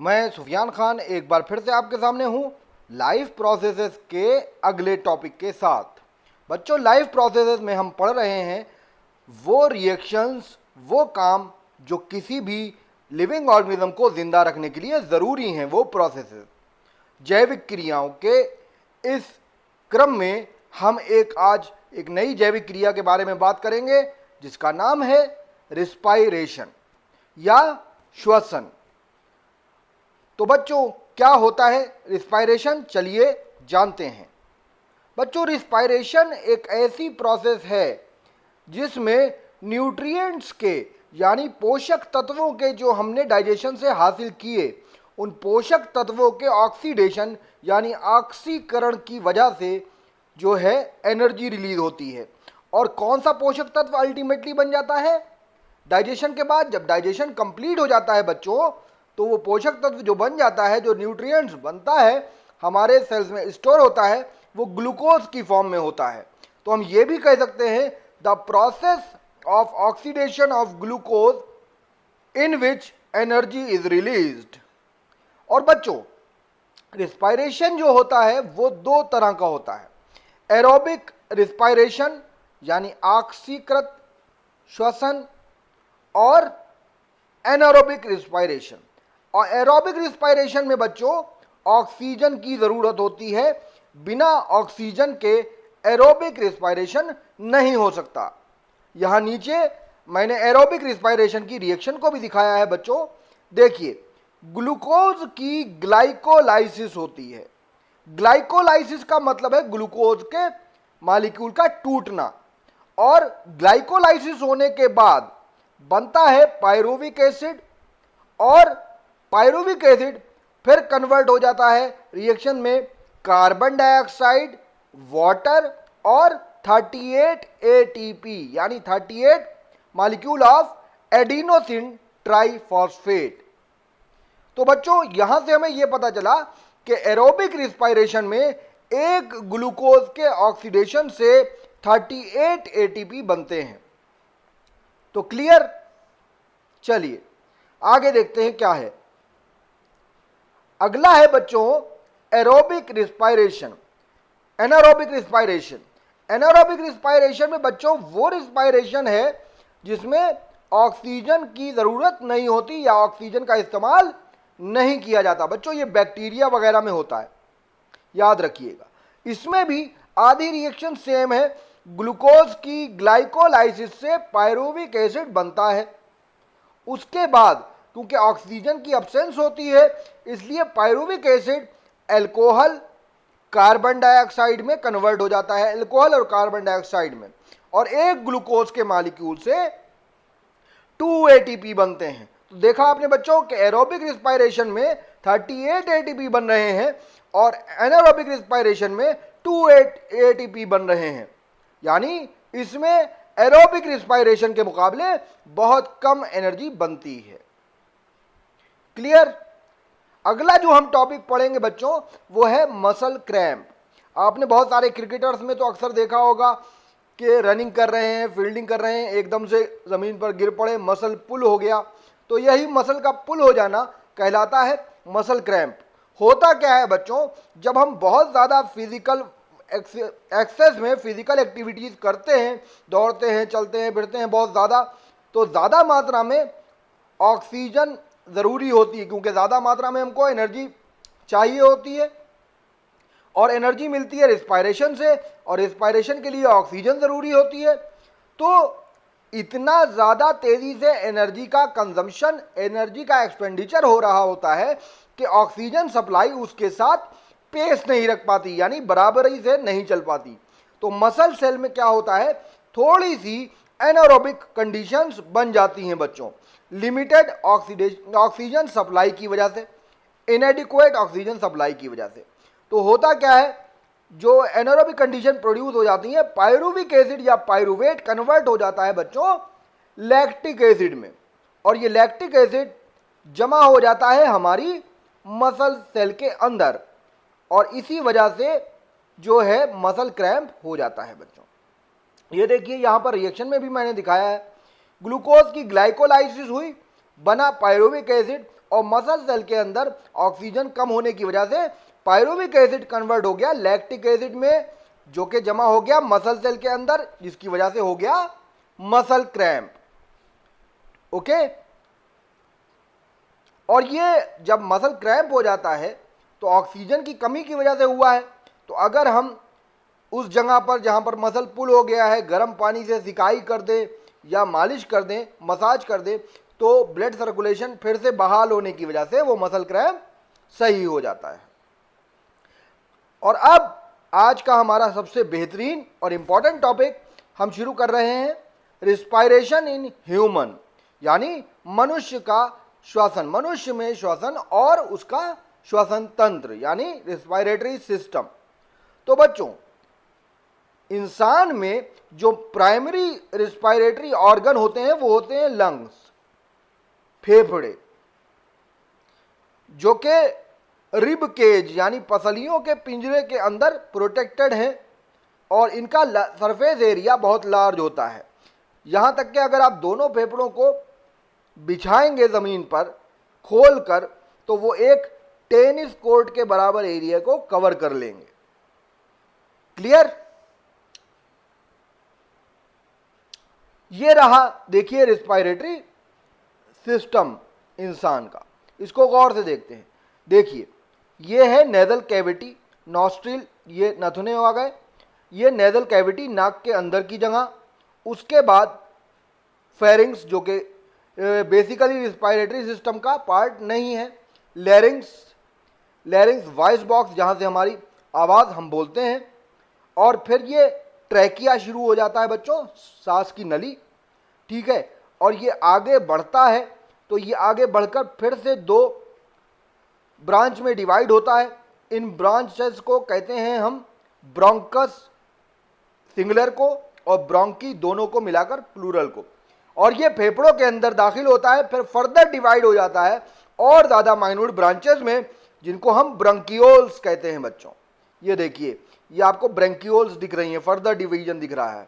मैं सुफियान खान एक बार फिर से आपके सामने हूँ लाइफ प्रोसेसेस के अगले टॉपिक के साथ। बच्चों, लाइफ प्रोसेसेस में हम पढ़ रहे हैं वो रिएक्शंस, वो काम जो किसी भी लिविंग ऑर्गेनिज्म को जिंदा रखने के लिए ज़रूरी हैं, वो प्रोसेसेस, जैविक क्रियाओं के इस क्रम में हम आज एक नई जैविक क्रिया के बारे में बात करेंगे जिसका नाम है रिस्पायरेशन या श्वसन। तो बच्चों, क्या होता है रिस्पायरेशन, चलिए जानते हैं। बच्चों, रिस्पायरेशन एक ऐसी प्रोसेस है जिसमें न्यूट्रिएंट्स के यानी पोषक तत्वों के जो हमने डाइजेशन से हासिल किए, उन पोषक तत्वों के ऑक्सीडेशन यानी ऑक्सीकरण की वजह से जो है एनर्जी रिलीज होती है। और कौन सा पोषक तत्व अल्टीमेटली बन जाता है डाइजेशन के बाद? जब डाइजेशन कंप्लीट हो जाता है बच्चों, तो वो पोषक तत्व जो बन जाता है, जो न्यूट्रिएंट्स बनता है, हमारे सेल्स में स्टोर होता है, वो ग्लूकोज की फॉर्म में होता है। तो हम ये भी कह सकते हैं the process of oxidation of glucose in which energy is released. और बच्चों, रिस्पायरेशन जो होता है वो दो तरह का होता है। एरोबिक रिस्पायरेशन यानी ऑक्सीकृत श्वसन और एनारोबिक रिस्पायरेशन। और एरोबिक रिस्पायरेशन में बच्चों ऑक्सीजन की ज़रूरत होती है, बिना ऑक्सीजन के एरोबिक रिस्पायरेशन नहीं हो सकता। यहाँ नीचे मैंने एरोबिक रिस्पायरेशन की रिएक्शन को भी दिखाया है बच्चों। देखिए, ग्लूकोज की ग्लाइकोलाइसिस होती है। ग्लाइकोलाइसिस का मतलब है ग्लूकोज के मॉलिक्यूल का टूटना। और ग्लाइकोलाइसिस होने के बाद बनता है पायरुविक एसिड, और पायरुविक एसिड फिर कन्वर्ट हो जाता है रिएक्शन में कार्बन डाइऑक्साइड, वाटर और 38 एटीपी यानी 38 मॉलिक्यूल ऑफ एडिनोसिन ट्राइफॉस्फेट। तो बच्चों, यहां से हमें यह पता चला कि एरोबिक रिस्पायरेशन में एक ग्लूकोज के ऑक्सीडेशन से 38 एटीपी बनते हैं। तो क्लियर? चलिए आगे देखते हैं क्या है। अगला है बच्चों aerobic respiration, anaerobic respiration. Anaerobic respiration में बच्चों वो रिस्पायरेशन है जिसमें ऑक्सीजन की ज़रूरत नहीं होती या ऑक्सीजन का इस्तेमाल नहीं किया जाता। बच्चों, ये बैक्टीरिया वगैरह में होता है, याद रखिएगा। इसमें भी आधी रिएक्शन सेम है। ग्लूकोज की ग्लाइकोलाइसिस से पायरुविक एसिड बनता है। उसके बाद क्योंकि ऑक्सीजन की अब्सेंस होती है, इसलिए pyruvic acid alcohol, carbon dioxide में कन्वर्ट हो जाता है, अल्कोहल और कार्बन डाइऑक्साइड में, और एक ग्लूकोज के मॉलिक्यूल से 2 एटीपी बनते हैं। तो देखा आपने बच्चों कि एरोबिक रिस्पायरेशन में 38 एटीपी बन रहे हैं और एनारोबिक रिस्पायरेशन में 2 एटीपी बन रहे हैं, यानी इसमें एरोबिक रिस्पायरेशन के मुकाबले बहुत कम एनर्जी बनती है। क्लियर? अगला जो हम टॉपिक पढ़ेंगे बच्चों वो है मसल क्रैम्प। आपने बहुत सारे क्रिकेटर्स में तो अक्सर देखा होगा कि रनिंग कर रहे हैं, फील्डिंग कर रहे हैं, एकदम से ज़मीन पर गिर पड़े, मसल पुल हो गया। तो यही मसल का पुल हो जाना कहलाता है मसल क्रैम्प। होता क्या है बच्चों, जब हम बहुत ज़्यादा फिजिकल एक्सेस में फिजिकल एक्टिविटीज़ करते हैं, दौड़ते हैं, चलते हैं, फिरते हैं बहुत ज़्यादा, तो ज़्यादा मात्रा में ऑक्सीजन ज़रूरी होती है, क्योंकि ज़्यादा मात्रा में हमको एनर्जी चाहिए होती है, और एनर्जी मिलती है रिस्पायरेशन से, और रिस्पायरेशन के लिए ऑक्सीजन ज़रूरी होती है। तो इतना ज़्यादा तेज़ी से एनर्जी का कंजम्पशन, एनर्जी का एक्सपेंडिचर हो रहा होता है कि ऑक्सीजन सप्लाई उसके साथ पेस नहीं रख पाती, यानी बराबरी से नहीं चल पाती। तो मसल सेल में क्या होता है, थोड़ी सी एनारोबिक कंडीशंस बन जाती हैं बच्चों, लिमिटेड ऑक्सीजन सप्लाई की वजह से, इनएडिक्वेट ऑक्सीजन सप्लाई की वजह से। तो होता क्या है, जो एनारोबिक कंडीशन प्रोड्यूस हो जाती है, पायरुविक एसिड या पायरुवेट कन्वर्ट हो जाता है बच्चों लैक्टिक एसिड में, और ये लैक्टिक एसिड जमा हो जाता है हमारी मसल सेल के अंदर, और इसी वजह से जो है मसल क्रैम्प हो जाता है बच्चों। ये देखिए यहाँ पर रिएक्शन में भी मैंने दिखाया है, ग्लूकोज की ग्लाइकोलाइसिस हुई, बना पायरुविक एसिड, और मसल सेल के अंदर ऑक्सीजन कम होने की वजह से पायरुविक एसिड कन्वर्ट हो गया लैक्टिक एसिड में, जो कि जमा हो गया मसल सेल के अंदर, जिसकी वजह से हो गया मसल क्रैम्प। ओके, और ये जब मसल क्रैम्प हो जाता है तो ऑक्सीजन की कमी की वजह से हुआ है। तो अगर हम उस जगह पर जहां पर मसल पुल हो गया है गर्म पानी से सिकाई कर दें या मालिश कर दें, मसाज कर दें, तो ब्लड सर्कुलेशन फिर से बहाल होने की वजह से वो मसल क्रैम्प सही हो जाता है। और अब आज का हमारा सबसे बेहतरीन और इंपॉर्टेंट टॉपिक हम शुरू कर रहे हैं, रिस्पायरेशन इन ह्यूमन, यानी मनुष्य का श्वसन, मनुष्य में श्वसन और उसका श्वसन तंत्र यानी रिस्पायरेटरी सिस्टम। तो बच्चों, इंसान में जो प्राइमरी रिस्पायरेटरी ऑर्गन होते हैं वो होते हैं लंग्स, फेफड़े, जो कि रिब केज यानी पसलियों के पिंजरे के अंदर प्रोटेक्टेड हैं और इनका सरफेस एरिया बहुत लार्ज होता है। यहां तक कि अगर आप दोनों फेफड़ों को बिछाएंगे ज़मीन पर खोल कर तो वो एक टेनिस कोर्ट के बराबर एरिया को कवर कर लेंगे। क्लियर? ये रहा, देखिए रिस्पायरेटरी सिस्टम इंसान का, इसको गौर से देखते हैं। देखिए, ये है नेजल कैविटी, नॉस्ट्रिल, ये नथुने आ गए, ये नेजल कैविटी नाक के अंदर की जगह। उसके बाद फेरिंग्स, जो कि बेसिकली रिस्पायरेटरी सिस्टम का पार्ट नहीं है, लैरिंग्स, लैरिंग्स वॉइस बॉक्स जहाँ से हमारी आवाज़ हम बोलते हैं, और फिर ये ट्रैकिया शुरू हो जाता है बच्चों, सांस की नली, ठीक है। और ये आगे बढ़ता है तो ये आगे बढ़कर फिर से दो ब्रांच में डिवाइड होता है। इन ब्रांचेस को कहते हैं हम ब्रोंकस सिंगुलर को और ब्रोंकी दोनों को मिलाकर प्लूरल को, और ये फेफड़ों के अंदर दाखिल होता है, फिर फर्दर डिवाइड हो जाता है और ज़्यादा माइन्यूट ब्रांचेस में, जिनको हम ब्रंकियोल्स कहते हैं बच्चों। ये देखिए, ये आपको ब्रंकियोल्स दिख रही हैं, फर्दर डिवीजन दिख रहा है,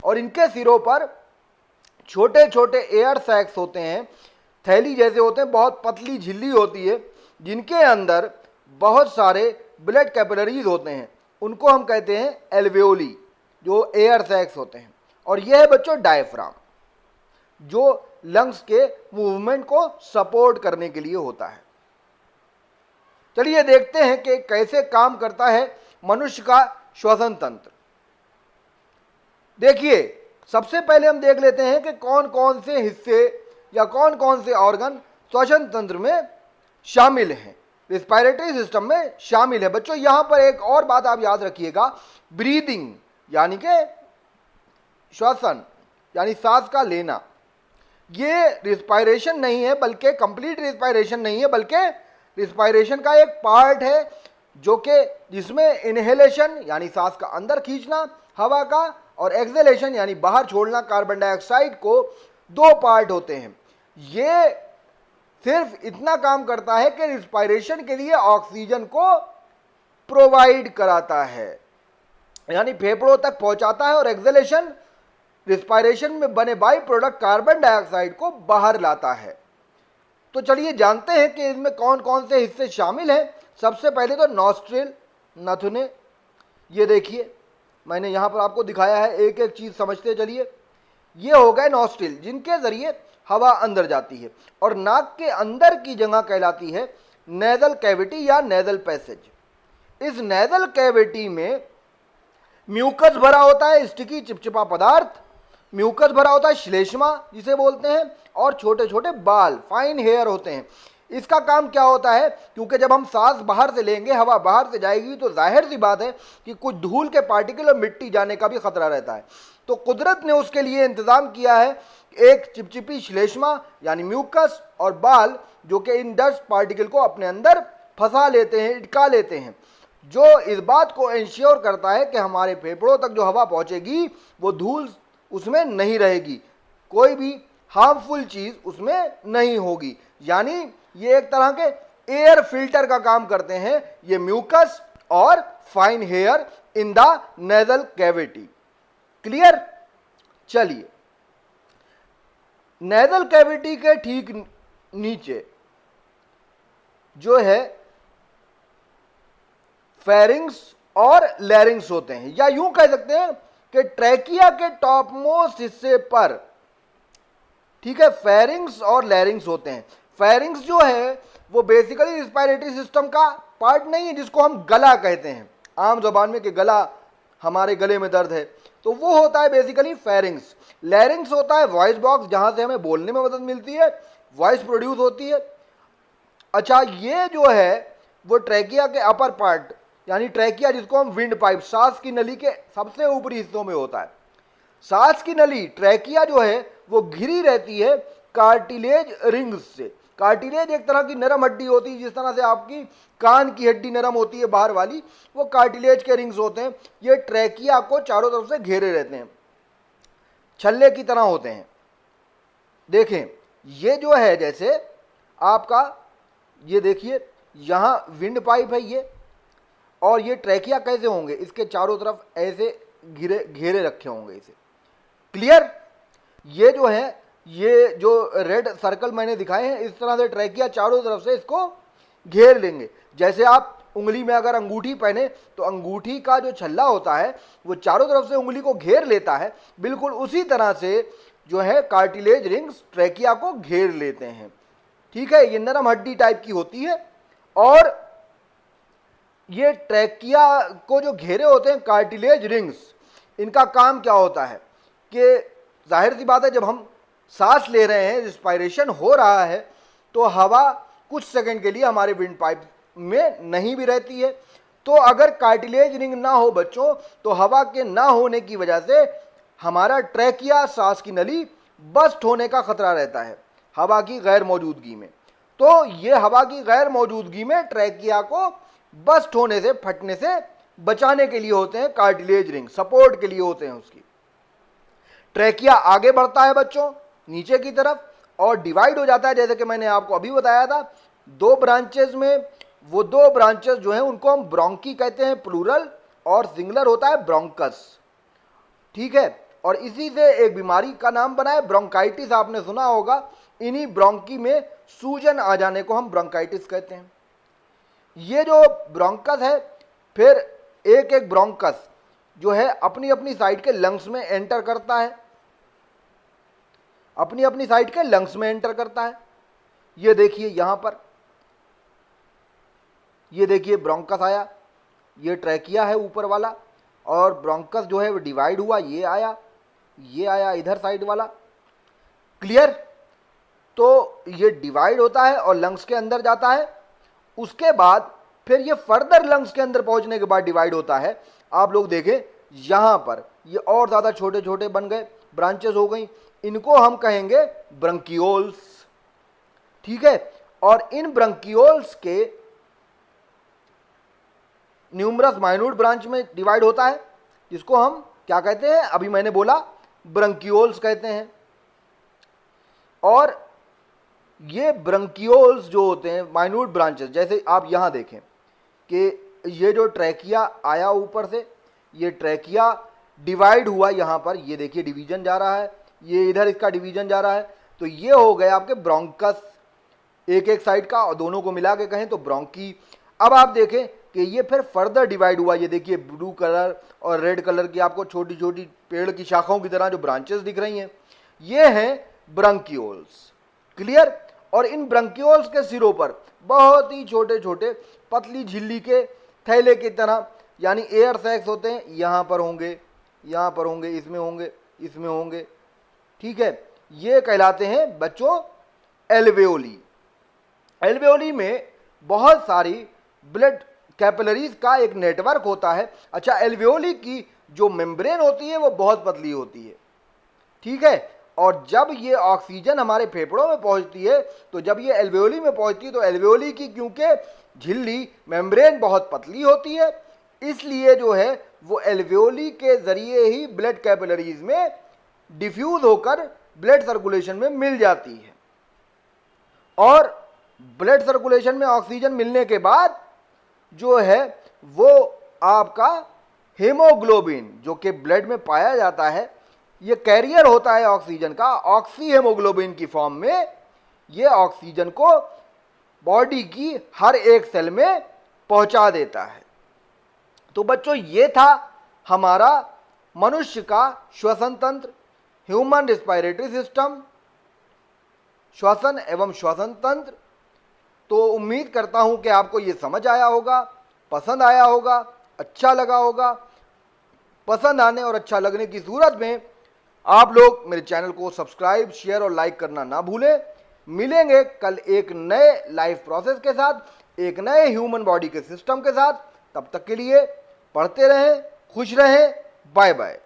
और इनके सिरों पर छोटे छोटे एयर सैक्स होते हैं, थैली जैसे होते हैं, बहुत पतली झिल्ली होती है, जिनके अंदर बहुत सारे ब्लड कैपिलरीज होते हैं, उनको हम कहते हैं एल्वेओली, जो एयर सैक्स होते हैं। और यह है बच्चों डायफ्राम, जो लंग्स के मूवमेंट को सपोर्ट करने के लिए होता है। चलिए देखते हैं कि कैसे काम करता है मनुष्य का श्वसन तंत्र। देखिए, सबसे पहले हम देख लेते हैं कि कौन कौन से हिस्से या कौन कौन से ऑर्गन श्वसन तंत्र में शामिल हैं, रिस्पायरेटरी सिस्टम में शामिल है। बच्चों, यहां पर एक और बात आप याद रखिएगा, ब्रीदिंग यानी कि श्वसन यानी सांस का लेना, ये रिस्पायरेशन नहीं है, बल्कि कंप्लीट रिस्पायरेशन नहीं है, बल्कि रिस्पायरेशन का एक पार्ट है, जो कि जिसमें इनहेलेशन यानी सांस का अंदर खींचना हवा का और एक्सहेलेशन यानी बाहर छोड़ना कार्बन डाइऑक्साइड को, दो पार्ट होते हैं। ये सिर्फ इतना काम करता है कि रिस्पायरेशन के लिए ऑक्सीजन को प्रोवाइड कराता है, यानी फेफड़ों तक पहुंचाता है, और एक्सहेलेशन रिस्पायरेशन में बने बाई प्रोडक्ट कार्बन डाइऑक्साइड को बाहर लाता है। तो चलिए जानते हैं कि इसमें कौन कौन से हिस्से शामिल हैं। सबसे पहले तो नॉस्ट्रिल, नथुने, ये देखिए मैंने यहाँ पर आपको दिखाया है, एक एक चीज़ समझते चलिए। ये हो गए नॉस्ट्रिल, जिनके ज़रिए हवा अंदर जाती है, और नाक के अंदर की जगह कहलाती है नेजल कैविटी या नेजल पैसेज। इस नेजल कैविटी में म्यूकस भरा होता है, स्टिकी चिपचिपा पदार्थ, म्यूकस भरा होता है, श्लेष्मा जिसे बोलते हैं, और छोटे छोटे बाल, फाइन हेयर होते हैं। इसका काम क्या होता है, क्योंकि जब हम सांस बाहर से लेंगे, हवा बाहर से जाएगी, तो जाहिर सी बात है कि कुछ धूल के पार्टिकल और मिट्टी जाने का भी खतरा रहता है। तो कुदरत ने उसके लिए इंतजाम किया है एक चिपचिपी श्लेष्मा यानी म्यूकस और बाल, जो कि इन डस्ट पार्टिकल को अपने अंदर फंसा लेते हैं, इटका लेते हैं, जो इस बात को इंश्योर करता है कि हमारे फेफड़ों तक जो हवा पहुंचेगी वो धूल उसमें नहीं रहेगी, कोई भी हार्मफुल चीज उसमें नहीं होगी। यानी ये एक तरह के एयर फिल्टर का काम करते हैं ये म्यूकस और fine here in the nasal cavity. Clear? चलिए, नेजल कैविटी के ठीक नीचे जो है फेरिंग्स और लैरिंग्स होते हैं, या यूं कह सकते हैं कि ट्रैकिया के टॉप मोस्ट हिस्से पर, ठीक है, फेरिंग्स और लैरिंग्स होते हैं। फेरिंग्स जो है वो बेसिकली रिस्पायरेटरी सिस्टम का पार्ट नहीं है, जिसको हम गला कहते हैं आम जबान में, कि गला, हमारे गले में दर्द है, तो वो होता है बेसिकली फेरिंग्स। लैरिंग्स होता है वॉइस बॉक्स, जहां से हमें बोलने में मदद मिलती है, वॉइस प्रोड्यूस होती है। अच्छा, ये जो है वो ट्रैकिया के अपर पार्ट, यानी ट्रैकिया जिसको हम विंड पाइप, सांस की नली के सबसे ऊपरी हिस्सों में होता है। सांस की नली, ट्रैकिया जो है वो घिरी रहती है कार्टिलेज रिंग्स से। कार्टिलेज एक तरह की नरम हड्डी होती है, जिस तरह से आपकी कान की हड्डी नरम होती है बाहर वाली, वो कार्टिलेज के रिंग्स होते हैं। ये ट्रैकिया को चारों तरफ से घेरे रहते हैं, छल्ले की तरह होते हैं। देखें, ये जो है जैसे आपका, ये देखिए यहां विंड पाइप है ये, और ये ट्रैकिया कैसे होंगे, इसके चारों तरफ ऐसे घेरे रखे होंगे इसे। क्लियर? ये जो है, ये जो रेड सर्कल मैंने दिखाए हैं, इस तरह से ट्रैकिया चारों तरफ से इसको घेर लेंगे। जैसे आप उंगली में अगर अंगूठी पहने तो अंगूठी का जो छल्ला होता है वो चारों तरफ से उंगली को घेर लेता है, बिल्कुल उसी तरह से जो है कार्टिलेज रिंग्स ट्रैकिया को घेर लेते हैं। ठीक है, ये नरम हड्डी टाइप की होती है, और ये ट्रैकिया को जो घेरे होते हैं कार्टिलेज रिंग्स, इनका काम क्या होता है कि जाहिर सी बात है, जब हम सांस ले रहे हैं, रिस्पायरेशन हो रहा है, तो हवा कुछ सेकंड के लिए हमारे विंड पाइप में नहीं भी रहती है। तो अगर कार्टिलेज रिंग ना हो बच्चों, तो हवा के ना होने की वजह से हमारा ट्रैकिया, सांस की नली बस्ट होने का खतरा रहता है हवा की गैर मौजूदगी में। तो ये हवा की गैर मौजूदगी में ट्रैकिया को बस्ट होने से, फटने से बचाने के लिए होते हैं कार्टिलेज रिंग, सपोर्ट के लिए होते हैं उसकी। ट्रैकिया आगे बढ़ता है बच्चों नीचे की तरफ और डिवाइड हो जाता है, जैसे कि मैंने आपको अभी बताया था, दो ब्रांचेस में। वो दो ब्रांचेस जो हैं उनको हम ब्रोंकी कहते हैं प्लूरल, और सिंगुलर होता है ब्रोंकस। ठीक है, और इसी से एक बीमारी का नाम बना है ब्रोंकाइटिस, आपने सुना होगा। इन्हीं ब्रोंकी में सूजन आ जाने को हम ब्रोंकाइटिस कहते हैं। ये जो ब्रोंकस है, फिर एक एक ब्रोंकस जो है अपनी अपनी साइड के लंग्स में एंटर करता है, अपनी अपनी साइड के लंग्स में एंटर करता है। ये देखिए यहां पर, ये देखिए ब्रोंकस आया, ये ट्रैकिया है ऊपर वाला, और ब्रोंकस जो है वो डिवाइड हुआ, ये आया, ये आया इधर साइड वाला। क्लियर? तो ये डिवाइड होता है और लंग्स के अंदर जाता है, उसके बाद फिर ये फर्दर लंग्स के अंदर पहुंचने के बाद डिवाइड होता है। आप लोग देखें यहां पर ये और ज्यादा छोटे छोटे बन गए, ब्रांचेस हो गई, इनको हम कहेंगे ब्रंकियोल्स। ठीक है, और इन ब्रंकियोल्स के न्यूमरस माइन्यूट ब्रांच में डिवाइड होता है, जिसको हम क्या कहते हैं, अभी मैंने बोला ब्रंकियोल्स कहते हैं। और ये ब्रंकियोल्स जो होते हैं माइन्यूट ब्रांचेस, जैसे आप यहां देखें कि ये जो ट्रैकिया आया ऊपर से, ये ट्रैकिया डिवाइड हुआ यहां पर, ये देखिए डिवीजन जा रहा है, ये इधर इसका डिवीजन जा रहा है, तो ये हो गए आपके ब्रोंकस एक एक साइड का, और दोनों को मिला के कहें तो ब्रोंकी। अब आप देखें कि ये फिर फर्दर डिवाइड हुआ, ये देखिए ब्लू कलर और रेड कलर की आपको छोटी छोटी पेड़ की शाखाओं की तरह जो ब्रांचेस दिख रही हैं, ये हैं ब्रंकियोल्स। क्लियर? और इन ब्रंकियोल्स के सिरों पर बहुत ही छोटे छोटे पतली झिल्ली के थैले की तरह, यानी एयर सैक्स होते हैं, यहाँ पर होंगे, यहाँ पर होंगे, इसमें होंगे, इसमें होंगे। ठीक है, ये कहलाते हैं बच्चों एल्वेओली। एल्वेओली में बहुत सारी ब्लड कैपिलरीज का एक नेटवर्क होता है। अच्छा, एल्वेओली की जो मेम्ब्रेन होती है वो बहुत पतली होती है। ठीक है, और जब ये ऑक्सीजन हमारे फेफड़ों में पहुंचती है, तो जब ये एल्वेओली में पहुंचती है, तो एल्वेओली की क्योंकि झिल्ली मेम्ब्रेन बहुत पतली होती है, इसलिए जो है वो एल्वेओली के जरिए ही ब्लड कैपिलरीज में डिफ्यूज होकर ब्लड सर्कुलेशन में मिल जाती है। और ब्लड सर्कुलेशन में ऑक्सीजन मिलने के बाद जो है वो आपका हेमोग्लोबिन, जो कि ब्लड में पाया जाता है, ये कैरियर होता है ऑक्सीजन का, ऑक्सी हेमोग्लोबिन की फॉर्म में ये ऑक्सीजन को बॉडी की हर एक सेल में पहुंचा देता है। तो बच्चों ये था हमारा मनुष्य का श्वसन तंत्र, ह्यूमन रिस्पायरेटरी सिस्टम, श्वसन एवं श्वसन तंत्र। तो उम्मीद करता हूं कि आपको ये समझ आया होगा, पसंद आया होगा, अच्छा लगा होगा। पसंद आने और अच्छा लगने की सूरत में आप लोग मेरे चैनल को सब्सक्राइब, शेयर और लाइक करना ना भूलें। मिलेंगे कल एक नए लाइफ प्रोसेस के साथ, एक नए ह्यूमन बॉडी के सिस्टम के साथ। तब तक के लिए पढ़ते रहें, खुश रहें, बाय बाय।